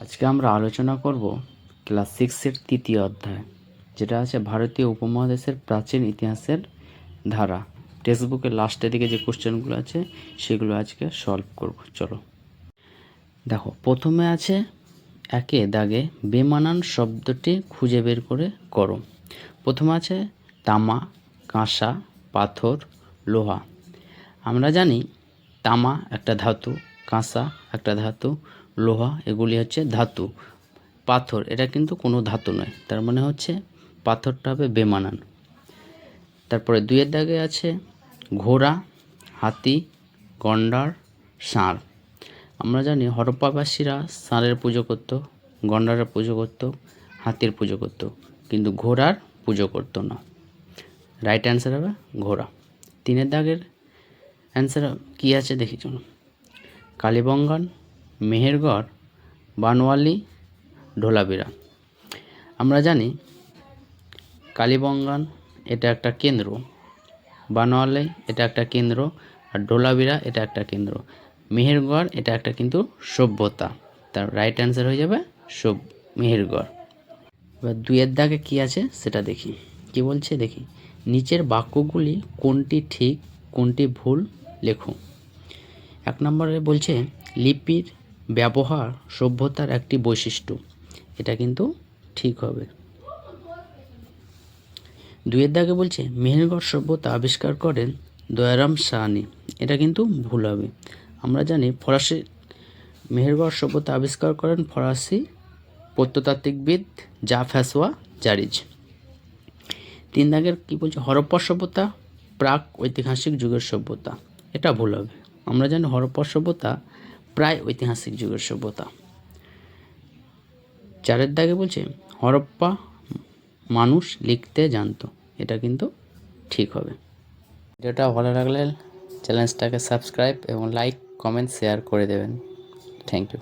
আজকে আমরা আলোচনা করব ক্লাস 6-এর তৃতীয় অধ্যায়, যেটা আছে ভারতীয় উপমহাদেশের প্রাচীন ইতিহাসের ধারা। টেক্সট বুকের লাস্টের দিকে যে কোশ্চেনগুলো আছে সেগুলো আজকে সলভ করব। চলো দেখো, প্রথমে আছে একে দাগে বেমানান শব্দটি খুঁজে বের করে করো। প্রথমে আছে তামা, কাঁসা, পাথর, লোহা। আমরা জানি তামা একটা ধাতু, কাঁসা একটা ধাতু, লোহা এগুলি হচ্ছে ধাতু। পাথর এটা কিন্তু কোনো ধাতু নয়, তার মানে হচ্ছে পাথরটা হবে বেমানান। তারপরে দুইয়ের দাগে আছে ঘোড়া, হাতি, গন্ডার, ষাঁড়। আমরা জানি হরপ্পাবাসীরা ষাঁড়ের পুজো করত, গন্ডারের পুজো করত, হাতির পুজো করত, কিন্তু ঘোড়ার পুজো করতো না। রাইট অ্যান্সার হবে ঘোড়া। তিনের দাগের অ্যান্সার কী আছে দেখি চলুন। কালীবঙ্গান, মেহেরগড়, বানওয়ালি, ঢোলাবিরা। আমরা জানি কালীবঙ্গান এটা একটা কেন্দ্র, বানওয়ালি এটা একটা কেন্দ্র, আর ঢোলাবিরা এটা একটা কেন্দ্র। মেহেরগড় এটা একটা কিন্তু সভ্যতা, তার রাইট অ্যান্সার হয়ে যাবে মেহেরগড়। এবার দুইয়ের দাগে কী আছে সেটা দেখি, কি বলছে দেখি। নিচের বাক্যগুলি কোনটি ঠিক কোনটি ভুল লেখো। এক নম্বরে বলছে লিপির ব্যবহার সভ্যতার একটি বৈশিষ্ট্য, এটা কিন্তু ঠিক হবে। দুইয়ের দাগে বলছে মেহেরগড় সভ্যতা আবিষ্কার করেন দয়ারাম সাহানি, এটা কিন্তু ভুল হবে। আমরা জানি ফরাসি মেহেরগড় সভ্যতা আবিষ্কার করেন ফরাসি প্রত্নতাত্ত্বিকবিদ ফ্রাঁসোয়া জারিজ। তিন দাগের কী বলছে হরপ্পা সভ্যতা প্রাক ঐতিহাসিক যুগের সভ্যতা, এটা ভুল হবে। আমরা জানি হরপ্পা সভ্যতা প্রায় ঐতিহাসিক যুগের সভ্যতা। চারের দাগে বলছে হরপ্পা মানুষ লিখতে জানতো, এটা কিন্তু ঠিক হবে। ভিডিওটা ভালো লাগলে চ্যানেলটাকে সাবস্ক্রাইব এবং লাইক, কমেন্ট, শেয়ার করে দেবেন। Thank you.